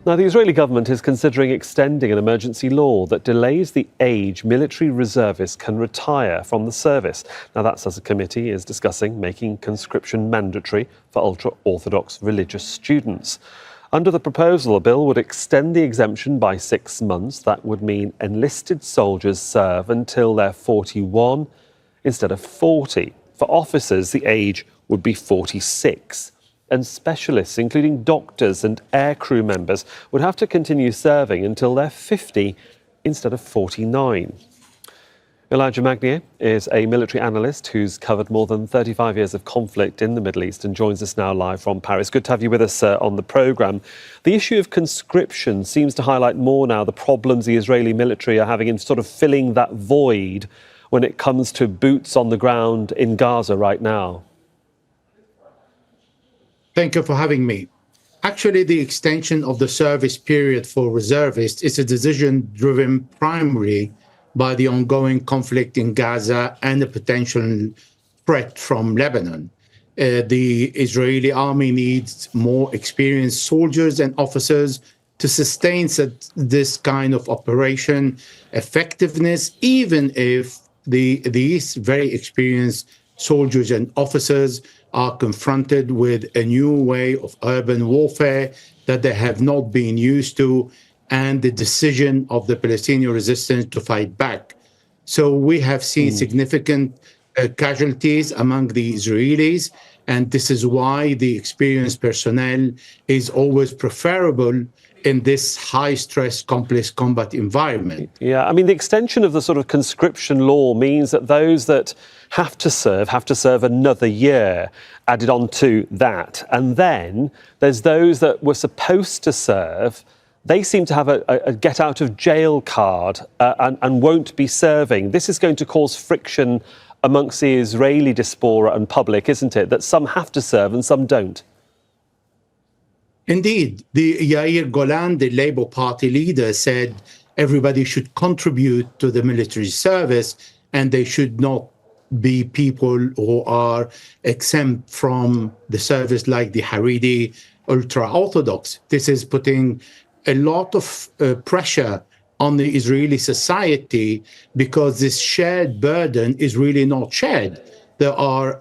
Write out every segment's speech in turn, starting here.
Now, the Israeli government is considering extending an emergency law that delays the age military reservists can retire from the service. Now, that's as a committee is discussing making conscription mandatory for ultra-Orthodox religious students. Under the proposal, a bill would extend the exemption by 6 months. That would mean enlisted soldiers serve until they're 41 instead of 40. For officers, the age would be 46. And specialists, including doctors and aircrew members, would have to continue serving until they're 50 instead of 49. Elijah Magnier is a military analyst who's covered more than 35 years of conflict in the Middle East and joins us now live from Paris. Good to have you with us on the programme. The issue of conscription seems to highlight more now the problems the Israeli military are having in sort of filling that void when it comes to boots on the ground in Gaza right now. Thank you for having me. Actually, the extension of the service period for reservists is a decision driven primarily by the ongoing conflict in Gaza and the potential threat from Lebanon. The Israeli army needs more experienced soldiers and officers to sustain this kind of operation effectiveness, even if these very experienced soldiers and officers are confronted with a new way of urban warfare that they have not been used to, and the decision of the Palestinian resistance to fight back. So we have seen significant casualties among the Israelis, and this is why the experienced personnel is always preferable in this high-stress, complex combat environment. Yeah, I mean, the extension of the sort of conscription law means that those that have to serve another year added on to that. And then there's those that were supposed to serve. They seem to have a get-out-of-jail card and won't be serving. This is going to cause friction amongst the Israeli diaspora and public, isn't it? That some have to serve and some don't. Indeed, the Yair Golan, the Labour Party leader, said everybody should contribute to the military service and they should not be people who are exempt from the service like the Haredi ultra-Orthodox. This is putting a lot of pressure on the Israeli society because this shared burden is really not shared. There are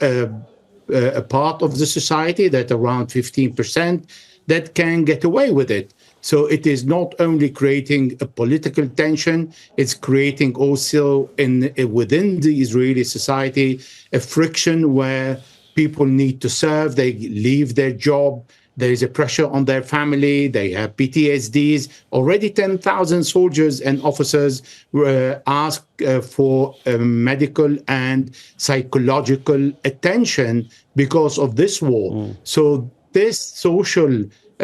a part of the society that around 15% that can get away with it. So it is not only creating a political tension, it's creating also within the Israeli society a friction where people need to serve, they leave their job, there is a pressure on their family, they have PTSDs. Already 10,000 soldiers and officers were asked for medical and psychological attention because of this war. So this social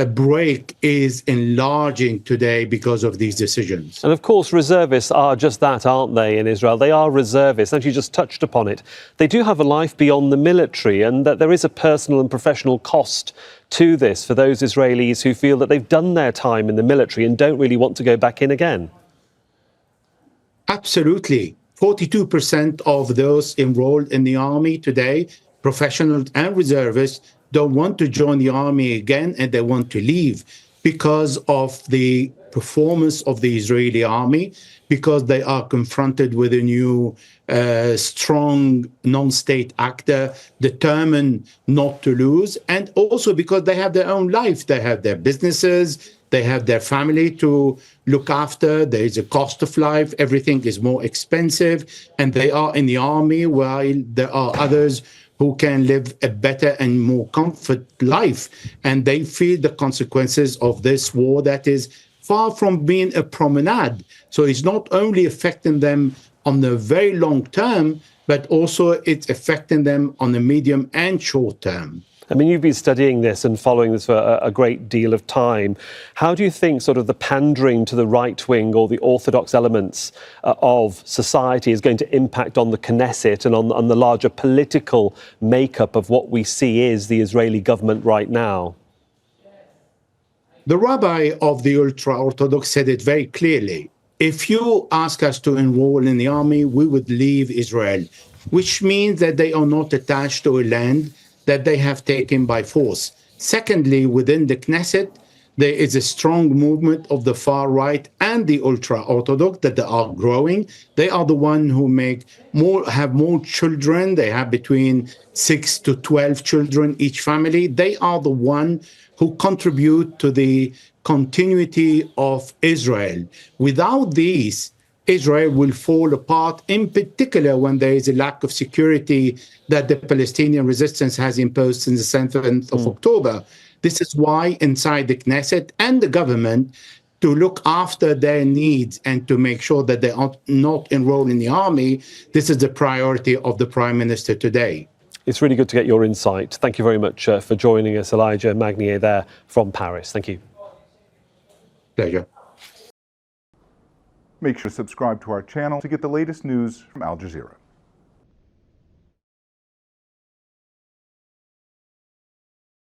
break is enlarging today because of these decisions. And of course, reservists are just that, aren't they, in Israel? They are reservists, and you just touched upon it. They do have a life beyond the military, and that there is a personal and professional cost to this for those Israelis who feel that they've done their time in the military and don't really want to go back in again. Absolutely. 42% of those enrolled in the army today, professionals and reservists, don't want to join the army again, and they want to leave because of the performance of the Israeli army, because they are confronted with a new strong non-state actor determined not to lose, and also because they have their own life. They have their businesses, they have their family to look after, there is a cost of life, everything is more expensive, and they are in the army while there are others who can live a better and more comfort life. And they feel the consequences of this war that is far from being a promenade. So it's not only affecting them on the very long term, but also it's affecting them on the medium and short term. I mean, you've been studying this and following this for a great deal of time. How do you think sort of the pandering to the right wing or the orthodox elements of society is going to impact on the Knesset and on the larger political makeup of what we see is the Israeli government right now? The rabbi of the ultra-Orthodox said it very clearly. If you ask us to enroll in the army, we would leave Israel, which means that they are not attached to a land that they have taken by force. Secondly, within the Knesset, There is a strong movement of the far right and the ultra-Orthodox that they are growing. They are the one who have more children. They have between 6 to 12 children each family. They are the one who contribute to the continuity of Israel. Without these, Israel will fall apart, in particular when there is a lack of security that the Palestinian resistance has imposed since the 7th of October. This is why inside the Knesset and the government, to look after their needs and to make sure that they are not enrolled in the army, this is the priority of the Prime Minister today. It's really good to get your insight. Thank you very much for joining us, Elijah Magnier there from Paris. Thank you. Pleasure. Make sure to subscribe to our channel to get the latest news from Al Jazeera.